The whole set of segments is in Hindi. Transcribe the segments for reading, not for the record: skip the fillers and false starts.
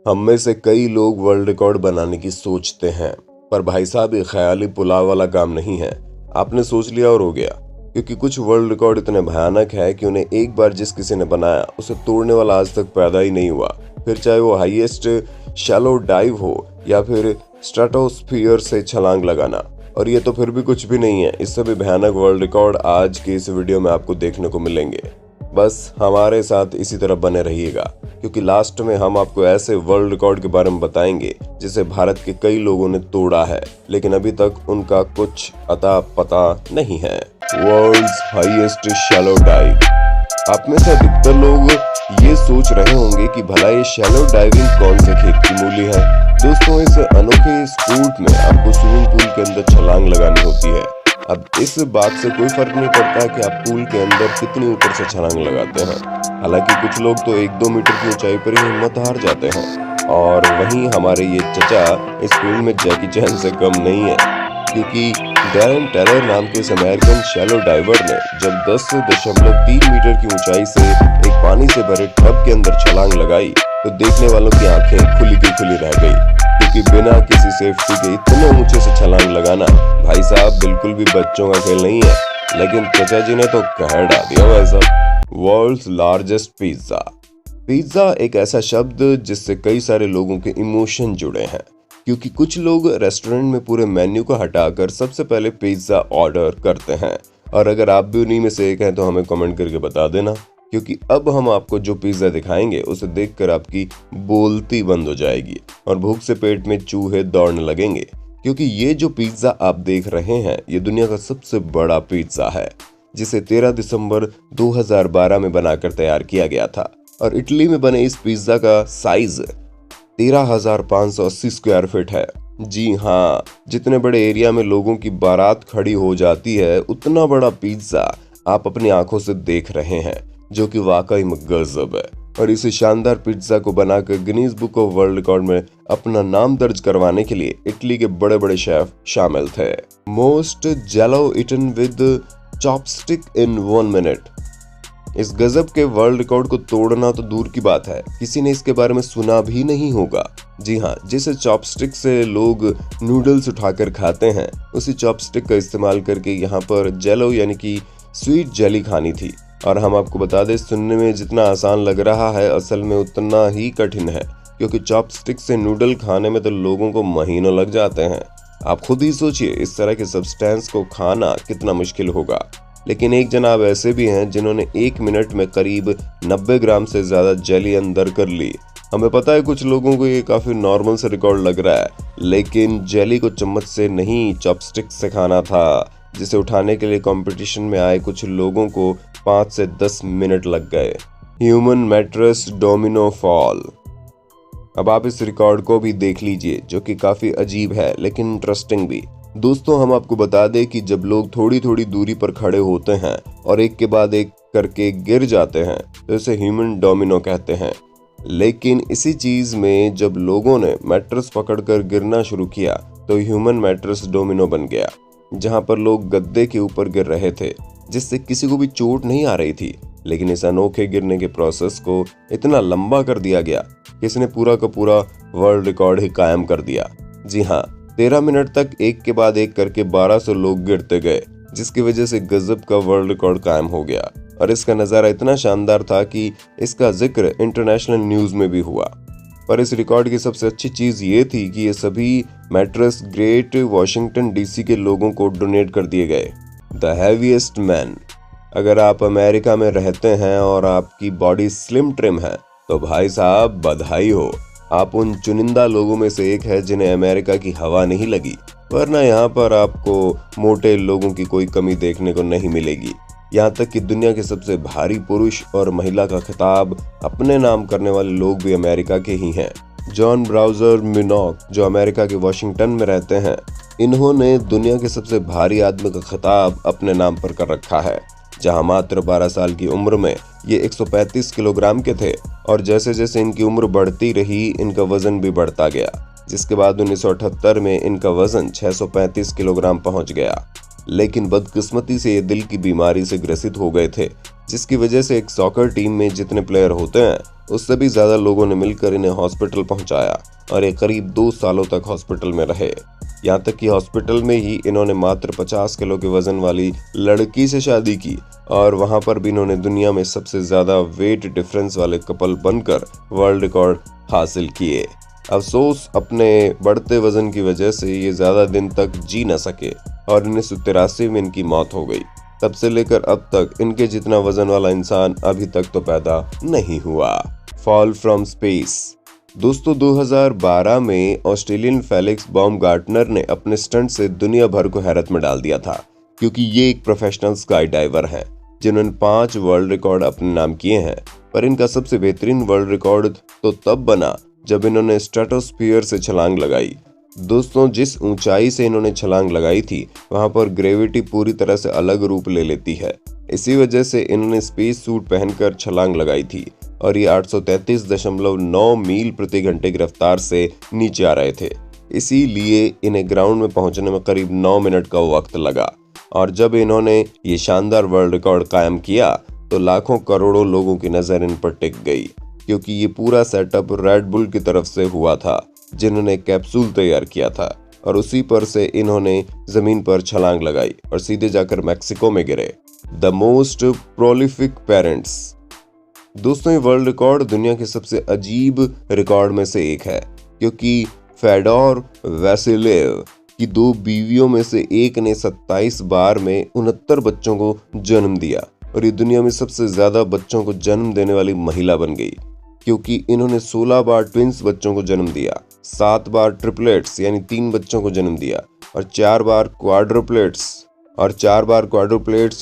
हम में से कई लोग वर्ल्ड रिकॉर्ड बनाने की सोचते हैं, पर भाई साहब ये ख्याली पुलाव वाला काम नहीं है। आपने सोच लिया और हो गया, क्योंकि कुछ वर्ल्ड रिकॉर्ड इतने भयानक है कि उन्हें एक बार जिस किसी ने बनाया उसे तोड़ने वाला आज तक पैदा ही नहीं हुआ। फिर चाहे वो हाईएस्ट शैलो डाइव हो या फिर स्ट्रेटोस्फीयर से छलांग लगाना। और ये तो फिर भी कुछ भी नहीं है, इससे भी भयानक वर्ल्ड रिकॉर्ड आज के इस वीडियो में आपको देखने को मिलेंगे। बस हमारे साथ इसी तरह बने रहिएगा, क्योंकि लास्ट में हम आपको ऐसे वर्ल्ड रिकॉर्ड के बारे में बताएंगे जिसे भारत के कई लोगों ने तोड़ा है, लेकिन अभी तक उनका कुछ अता पता नहीं है। World's highest shallow dive. आप में से अधिकतर लोग ये सोच रहे होंगे कि भला ये शैलो डाइविंग कौन से खेत की मूली है। दोस्तों, इस अनोखे स्पोर्ट में आपको स्विमिंग पूल के अंदर छलांग लगानी होती है। अब इस बात से कोई फर्क नहीं पड़ता कि आप पूल के अंदर कितनी ऊपर से छलांग लगाते हैं। हालांकि कुछ लोग तो 1-2 मीटर की ऊंचाई पर ही हिम्मत हार जाते हैं, और वहीं हमारे ये चचा इस फील्ड में जैकी चैन से कम नहीं है, क्योंकि डैरेन टेलर नाम के इस अमेरिकन शैलो डाइवर ने जब 10.3 मीटर की ऊंचाई से एक पानी से भरे टब के अंदर छलांग लगाई तो देखने वालों की आंखें खुली की खुली रह गई, क्योंकि बिना किसी सेफ्टी के इतने ऊंचे से छलांग लगाना भाई साहब बिल्कुल भी बच्चों का खेल नहीं है। लेकिन चचा जी ने तो कहर डाल दिया भाई साहब। World's largest pizza. पिज्जा एक ऐसा शब्द जिससे कई सारे लोगों के इमोशन जुड़े हैं, क्योंकि कुछ लोग रेस्टोरेंट में पूरे मेन्यू को हटाकर सबसे पहले पिज्जा ऑर्डर करते हैं। और अगर आप भी उन्हीं में से एक हैं तो हमें कमेंट करके बता देना, क्योंकि अब हम आपको जो पिज्जा दिखाएंगे उसे देखकर आपकी बोलती बंद हो जाएगी और भूख से पेट में चूहे दौड़ने लगेंगे। क्योंकि ये जो पिज्जा आप देख रहे हैं ये दुनिया का सबसे बड़ा पिज्जा है, जिसे 13 दिसंबर 2012 में बनाकर तैयार किया गया था। और इटली में बने इस पिज्जा का साइज 13,580 स्क्वायर फीट है। जी हाँ, जितने बड़े एरिया में लोगों की बारात खड़ी हो जाती है उतना बड़ा पिज्जा आप अपनी आंखों से देख रहे हैं, जो कि वाकई में गजब है। और इस शानदार पिज्जा को बनाकर Guinness book of world record में अपना नाम दर्ज करवाने के लिए इटली के बड़े बड़े शेफ शामिल थे। Most jello eaten with chopstick in 1 minute. इस गजब के वर्ल्ड रिकॉर्ड को तोड़ना तो दूर की बात है, किसी ने इसके बारे में सुना भी नहीं होगा। जी हाँ, जिस चॉपस्टिक से लोग नूडल्स उठाकर खाते हैं उसी चॉपस्टिक का इस्तेमाल करके यहाँ पर जेलो यानी कि स्वीट जेली खानी थी। और हम आपको बता दें, सुनने में जितना आसान लग रहा है असल में उतना ही कठिन है, क्योंकि चॉपस्टिक से नूडल खाने में तो लोगों को महीनों लग जाते हैं। आप खुद ही सोचिए इस तरह के सब्सटेंस को खाना कितना मुश्किल होगा। लेकिन एक जनाब ऐसे भी हैं जिन्होंने 1 मिनट में करीब 90 ग्राम से ज्यादा जेली अंदर कर ली। हमें पता है कुछ लोगों को ये काफी नॉर्मल से रिकॉर्ड लग रहा है, लेकिन जेली को चम्मच से नहीं चॉपस्टिक से खाना था, जिसे उठाने के लिए कंपटीशन में आए कुछ लोगों को 5 से 10 मिनट लग गए। Human mattress domino fall. अब आप इस रिकॉर्ड को भी देख लीजिए, जो कि काफी अजीब है लेकिन इंटरेस्टिंग भी। दोस्तों, हम आपको बता दें कि जब लोग थोड़ी थोड़ी दूरी पर खड़े होते हैं और एक के बाद एक करके गिर जाते हैं तो इसे ह्यूमन डोमिनो कहते हैं। लेकिन इसी चीज में जब लोगों ने मैट्रेस पकड़कर गिरना शुरू किया तो ह्यूमन मैट्रेस डोमिनो बन गया, जहां पर लोग गद्दे के ऊपर गिर रहे थे, जिससे किसी को भी चोट नहीं आ रही थी। लेकिन इस अनोखे गिरने के प्रोसेस को इतना लंबा कर दिया गया कि इसने पूरा का पूरा वर्ल्ड रिकॉर्ड ही कायम कर दिया। जी हाँ, 13 मिनट तक एक के बाद एक करके 1200 लोग गिरते गए, जिसकी वजह से गजब का वर्ल्ड रिकॉर्ड कायम हो गया। और इसका नज़ारा इतना शानदार था कि इसका जिक्र इंटरनेशनल न्यूज में भी हुआ। पर इस रिकॉर्ड की सबसे अच्छी चीज ये थी कि ये सभी मैट्रेस ग्रेट वॉशिंगटन डीसी के लोगों को डोनेट कर दिए गए। The heaviest man. अगर आप अमेरिका में रहते हैं और आपकी बॉडी स्लिम ट्रिम है तो भाई साहब बधाई हो, आप उन चुनिंदा लोगों में से एक है जिन्हें अमेरिका की हवा नहीं लगी। वरना यहाँ पर आपको मोटे लोगों की कोई कमी देखने को नहीं मिलेगी। यहाँ तक कि दुनिया के सबसे भारी पुरुष और महिला का खिताब अपने नाम करने वाले लोग भी अमेरिका के ही हैं। जॉन ब्राउजर मिनॉक, जो अमेरिका के वॉशिंगटन में रहते हैं, इन्होंने दुनिया के सबसे भारी आदमी का खिताब अपने नाम पर कर रखा है, जहां मात्र 12 साल की उम्र में ये 135 किलोग्राम के थे। और जैसे जैसे इनकी उम्र बढ़ती रही इनका वजन भी बढ़ता गया, जिसके बाद 1978 में इनका वजन 635 किलोग्राम पहुंच गया। लेकिन बदकिस्मती से ये दिल की बीमारी से ग्रसित हो गए थे जिसकी वजह से एक सॉकर टीम में जितने प्लेयर होते हैं उससे भी ज्यादा लोगों ने मिलकर इन्हें हॉस्पिटल पहुंचाया और ये करीब 2 सालों तक हॉस्पिटल में रहे। यहाँ तक कि हॉस्पिटल में ही इन्होंने मात्र 50 किलो के वजन वाली लड़की से शादी की और वहां पर भी इन्होंने दुनिया में सबसे ज्यादा वेट डिफरेंस वाले कपल बनकर वर्ल्ड रिकॉर्ड हासिल किए। अफसोस अपने बढ़ते वजन की वजह से ये ज्यादा दिन तक जी न सके और 1983 में इनकी मौत हो गई। तब से लेकर अब तक इनके जितना वजन वाला इंसान अभी तक तो पैदा नहीं हुआ। Fall from space. दोस्तों 2012 में ऑस्ट्रेलियन फेलिक्स बाउमगार्टनर ने अपने स्टंट से दुनिया भर को हैरत में डाल दिया था, क्योंकि ये एक प्रोफेशनल स्काई डाइवर हैं जिन्होंने 5 वर्ल्ड रिकॉर्ड अपने नाम किए हैं। पर इनका सबसे बेहतरीन वर्ल्ड रिकॉर्ड तो तब बना जब इन्होंने स्ट्रेटोस्फीयर से छलांग लगाई। दोस्तों जिस ऊंचाई से इन्होंने छलांग लगाई थी वहां पर ग्रेविटी पूरी तरह से अलग रूप ले लेती है। इसी वजह से इन्होंने स्पेस सूट पहनकर छलांग लगाई थी और ये 833.9 मील प्रति घंटे की रफ्तार से नीचे आ रहे थे। इसीलिए इन्हें ग्राउंड में पहुंचने में करीब 9 मिनट का वक्त लगा। और जब इन्होंने ये शानदार वर्ल्ड रिकॉर्ड कायम किया तो लाखों करोड़ों लोगों की नजर इन पर टिक गई, क्योंकि ये पूरा सेटअप रेड बुल की तरफ से हुआ था जिन्होंने कैप्सूल तैयार किया था और उसी पर से इन्होंने जमीन पर छलांग लगाई और सीधे जाकर मैक्सिको में गिरे। The most prolific parents. दोस्तों ये वर्ल्ड रिकॉर्ड दुनिया के सबसे अजीब रिकॉर्ड में से एक है, क्योंकि फेडोर वैसिलेव की 2 बीवियों में से एक ने 27 बार में 69 बच्चों को जन्म दिया और ये दुनिया में सबसे ज्यादा बच्चों को जन्म देने वाली महिला बन गई, क्योंकि इन्होंने 16 बार ट्विंस बच्चों को जन्म दिया, 7 बार ट्रिपलेट्स यानी 3 बच्चों को जन्म दिया और 4 बार क्वाड्रुप्लेट्स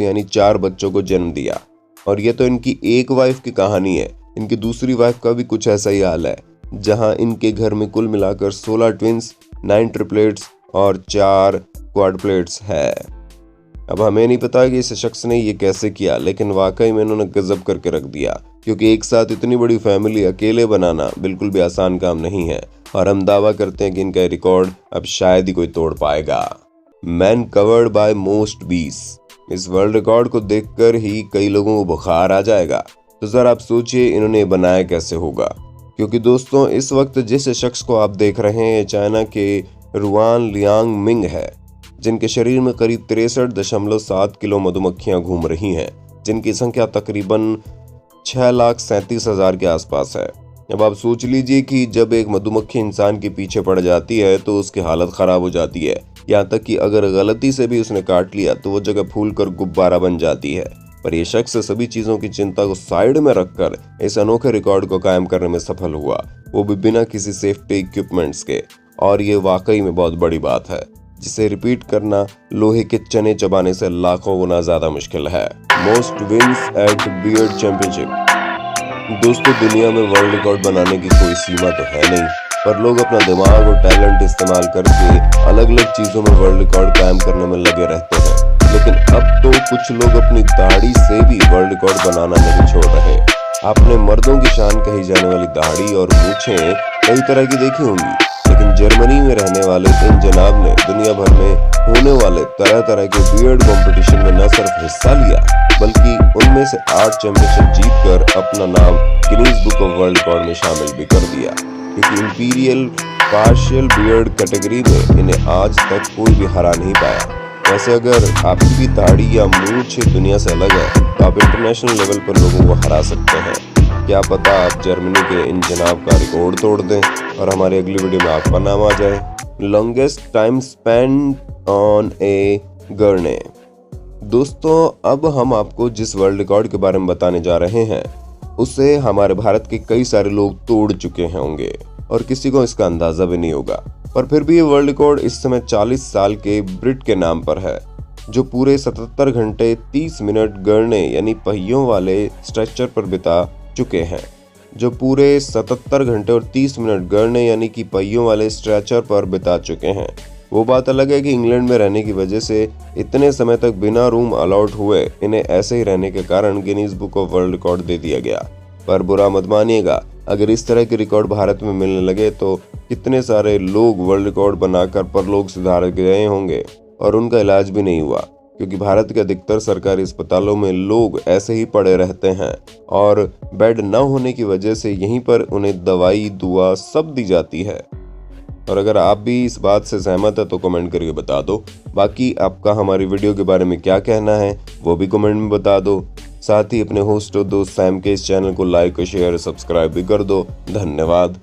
यानी 4 बच्चों को जन्म दिया। और ये तो इनकी एक वाइफ की कहानी है, इनकी दूसरी वाइफ का भी कुछ ऐसा ही हाल है, जहां इनके घर में कुल मिलाकर 16 ट्विंस, 9 ट्रिपलेट्स और 4 क्वाड्रुप्लेट्स है। अब हमें नहीं पता कि इस शख्स ने ये कैसे किया, लेकिन वाकई में इन्होंने गजब करके रख दिया, क्योंकि एक साथ इतनी बड़ी फैमिली अकेले बनाना बिल्कुल भी आसान काम नहीं है और हम दावा करते हैं कि इनका रिकॉर्ड अब शायद ही कोई तोड़ पाएगा। मैन कवर्ड बाय मोस्ट बीस। इस वर्ल्ड रिकॉर्ड को देखकर ही कई लोगों को बुखार आ जाएगा, तो जरा आप सोचिए इन्होंने बनाया कैसे होगा। क्योंकि दोस्तों इस वक्त जिस शख्स को आप देख रहे हैं चाइना के रुआन लियांग मिंग है, जिनके शरीर में करीब 63.7 किलो मधुमक्खियां घूम रही हैं, जिनकी संख्या तकरीबन 6,37,000 के आसपास है। अब आप सोच लीजिए कि जब एक मधुमक्खी इंसान के पीछे पड़ जाती है तो उसकी हालत खराब हो जाती है, यहाँ तक कि अगर गलती से भी उसने काट लिया तो वो जगह फूलकर गुब्बारा बन जाती है। पर यह शख्स सभी चीजों की चिंता को साइड में रखकर इस अनोखे रिकॉर्ड को कायम करने में सफल हुआ, वो भी बिना किसी सेफ्टी इक्विपमेंट्स के। और ये वाकई में बहुत बड़ी बात है, जिसे रिपीट करना लोहे के चने चबाने से लाखों गुना ज्यादा मुश्किल है। Most wins at beard championship. दोस्तों दुनिया में वर्ल्ड रिकॉर्ड बनाने की कोई सीमा तो है नहीं, पर लोग अपना दिमाग और टैलेंट इस्तेमाल करके अलग अलग चीजों में वर्ल्ड रिकॉर्ड कायम करने में लगे रहते हैं। लेकिन अब तो कुछ लोग अपनी दाढ़ी से भी वर्ल्ड रिकॉर्ड बनाना नहीं छोड़ रहे। आपने मर्दों की शान कही जाने वाली दाढ़ी और मूछें कई तरह की देखी होंगी, लेकिन जर्मनी में रहने वाले इन जनाब ने दुनिया भर में होने वाले तरह तरह के बियर्ड कंपटीशन में न सिर्फ हिस्सा लिया, बल्कि उनमें से 8 चैंपियनशिप जीतकर अपना नाम Guinness book of world record में शामिल भी कर दिया। क्योंकि इंपीरियल पार्शियल बियर्ड कैटेगरी में इन्हें आज तक कोई भी हरा नहीं पाया। वैसे अगर आपकी भी दाढ़ी या मूंछ दुनिया से अलग है तो आप इंटरनेशनल लेवल पर लोगों को हरा सकते हैं। क्या पता आप जर्मनी के इन जनाब का रिकॉर्ड तोड़ दें और हमारी अगली वीडियो में आपका नाम आ जाए। लॉन्गेस्ट टाइम स्पेंड ऑन ए गरने। दोस्तों अब हम आपको जिस वर्ल्ड रिकॉर्ड के बारे में बताने जा रहे हैं उसे हमारे भारत के कई सारे लोग तोड़ चुके होंगे और किसी को इसका अंदाजा भी नहीं होगा। पर फिर भी ये वर्ल्ड रिकॉर्ड इस समय 40 साल के ब्रिट के नाम पर है, जो पूरे 77 घंटे 30 मिनट गरने यानी पहियों वाले स्ट्रेचर पर बिता चुके हैं। जो पूरे 77 घंटे और 30 मिनट गरने यानी कि पहियों वाले स्ट्रेचर पर बिता चुके हैं। वो बात अलग है कि इंग्लैंड में रहने की वजह से इतने समय तक बिना रूम अलॉट हुए इन्हें ऐसे ही रहने के कारण Guinness book of world record दे दिया गया। पर बुरा मत मानिएगा, अगर इस तरह के रिकॉर्ड भारत में मिलने लगे तो कितने सारे लोग वर्ल्ड रिकॉर्ड बनाकर परलोक सिधार गए होंगे और उनका इलाज भी नहीं हुआ। क्योंकि भारत के अधिकतर सरकारी अस्पतालों में लोग ऐसे ही पड़े रहते हैं और बेड न होने की वजह से यहीं पर उन्हें दवाई दुआ सब दी जाती है। और अगर आप भी इस बात से सहमत है तो कमेंट करके बता दो। बाकी आपका हमारी वीडियो के बारे में क्या कहना है वो भी कमेंट में बता दो। साथ ही अपने होस्ट और दोस्त सैम के इस चैनल को लाइक और शेयर सब्सक्राइब भी कर दो। धन्यवाद।